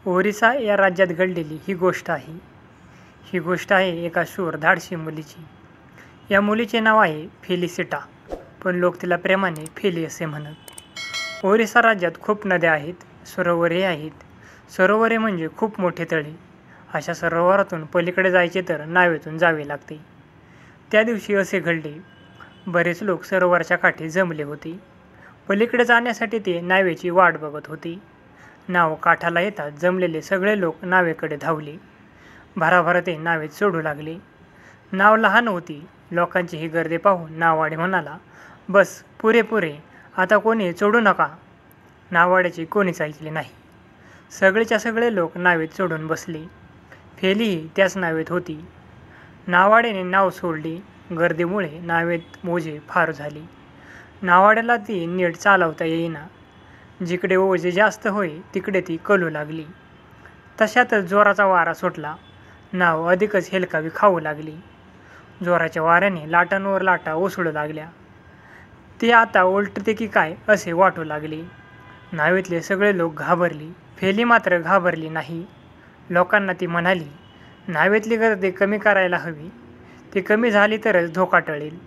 ओरिसा या राज्यात घडलेली ही गोष्ट आहे. ही गोष्ट आहे एका शूर धाडसी मुलीची. या मुलीचे नाव आहे फेलिसिटा, पण लोक तिला प्रेमाने फेली असे म्हणत. ओरिसा राज्यात खूप नद्या आहेत, सरोवरे आहेत. सरोवरे म्हणजे खूप मोठे तळे. अशा सरोवरातून पलीकडे जायचे तर नावेतून जावे लागते. त्या दिवशी असे घडले. बरेच लोक सरोवराच्या काठी जमले होते. पलीकडे जाण्यासाठी ते नावेची वाट बघत होते. नाव काठाला येतात जमलेले सगळे लोक नावेकडे धावले. भराभरा ते नावेत सोडू लागले. नाव लहान होती. लोकांची ही गर्दी पाहून नाववाडी म्हणाला, "बस, पुरे पुरे, आता कोणी चढू नका." नाववाड्याची कोणीच ऐकले नाही. सगळेच्या सगळे लोक नावेत चढून बसले. फेलीही त्याच नावेत होती. नाववाड्याने नाव सोडली. गर्दीमुळे नावेत मोजे फार झाली. नाववाड्याला ती नीट चालवता येईना. जिकडे ओझे जास्त होई तिकडे ती कलू लागली. तशातच जोराचा वारा सुटला. नाव अधिकच हेलकावी खाऊ लागली. जोराच्या वाऱ्याने लाटांवर लाटा ओसळू लागल्या. ती आता उलटते की काय असे वाटू लागले. नावेतले सगळे लोक घाबरली. फेली मात्र घाबरली नाही. लोकांना ती म्हणाली, "नावेतली गर्दी कमी करायला हवी. ती कमी झाली तरच धोका टळेल.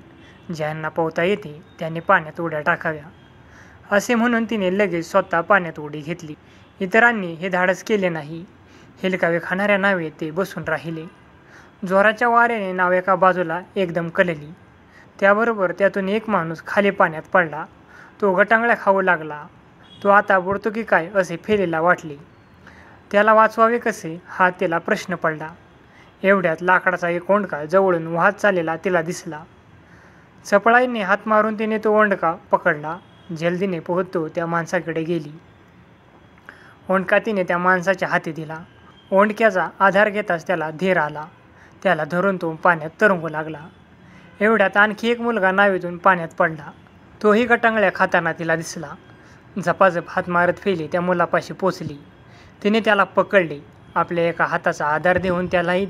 ज्यांना पोहता येते त्यांनी पाण्यात उड्या टाकाव्या." असे म्हणून तिने लगेच स्वतः पाण्यात उडी घेतली. इतरांनी हे धाडस केले नाही. हेलकावे खाणाऱ्या नावेत ते बसून राहिले. जोराच्या वाऱ्याने नाव एका बाजूला एकदम कलली. त्याबरोबर त्यातून एक माणूस खाली पाण्यात पडला. तो गटांगळ्या खाऊ लागला. तो आता बुडतो की काय असे फेलीला वाटले. त्याला वाचवावे कसे हा तिला प्रश्न पडला. एवढ्यात लाकडाचा एक ओंडका जवळून वाहत चाललेला तिला दिसला. चपळाईने हात मारून तिने तो ओंडका पकडला. जलदीने पोहतो त्या माणसाकडे गेली. ओंडका तिने त्या माणसाच्या हाती दिला. ओंडक्याचा आधार घेताच त्याला धीर आला. त्याला धरून तो पाण्यात तरंगू लागला. एवढ्यात आणखी एक मुलगा नावेतून पाण्यात पडला. तोही गटांगळ्या खाताना तिला दिसला. झपाझप हात मारत फेली त्या मुलापाशी पोचली. तिने त्याला पकडले. आपल्या एका हाताचा आधार देऊन त्यालाही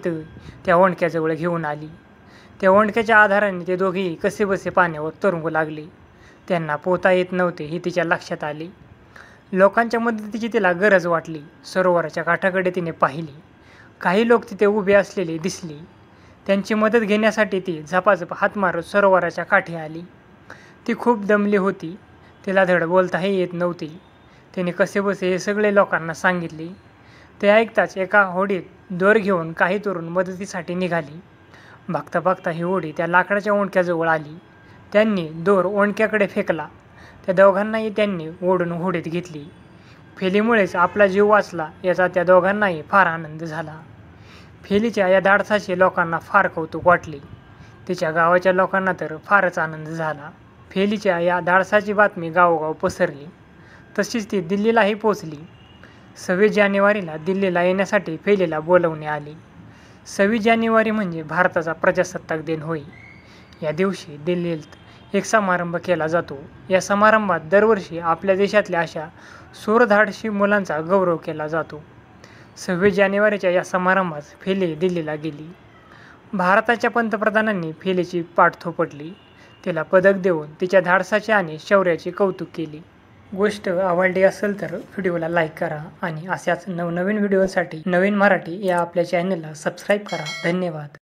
त्या ओंडक्याजवळ घेऊन आली. त्या ओंडक्याच्या आधाराने ते दोघेही कसेबसे पाण्यावर तरंगू लागले. त्यांना पोहता येत नव्हते हे तिच्या लक्षात आले. लोकांच्या मदतीची तिला गरज वाटली. सरोवराच्या काठाकडे तिने पाहिली. काही लोक तिथे उभे असलेले दिसले. त्यांची मदत घेण्यासाठी ती झपाझप हात मारत सरोवराच्या काठी आली. ती खूप दमली होती. तिला धड बोलताही येत नव्हते. तिने कसेबसे हे सगळे लोकांना सांगितले. ते ऐकताच एका होडीत दोर घेऊन काही तरुण मदतीसाठी निघाली. बघता बघता ही होडी त्या लाकडाच्या ओंडक्याजवळ आली. त्यांनी दोर ओंडक्याकडे फेकला. त्या दोघांनाही त्यांनी ओढून होडीत घेतली. फेलीमुळेच आपला जीव वाचला याचा त्या दोघांनाही फार आनंद झाला. फेलीच्या या धाडसाचे लोकांना फार कौतुक वाटले. तिच्या गावाच्या लोकांना तर फारच आनंद झाला. फेलीच्या या धाडसाची बातमी गावोगाव पसरली. तशीच ती दिल्लीलाही पोचली. 26 जानेवारीला दिल्लीला येण्यासाठी फेलीला बोलवणे आले. 26 जानेवारी म्हणजे भारताचा प्रजासत्ताक दिन होय. या दिवशी दिल्लीत एक समारंभ केला जातो. या समारंभात दरवर्षी आपल्या देशातल्या अशा शूरधाडसी मुलांचा गौरव केला जातो. 26 जानेवारीच्या या समारंभात फेली दिल्लीला गेली. भारताच्या पंतप्रधानांनी फेलीची पाठ थोपटली. तिला पदक देऊन तिच्या धाडसाचे आणि शौर्याचे कौतुक केले. गोष्ट आवडली असेल तर व्हिडिओला लाईक करा आणि अशाच नवनवीन व्हिडिओसाठी नवीन मराठी या आपल्या चॅनलला सबस्क्राईब करा. धन्यवाद.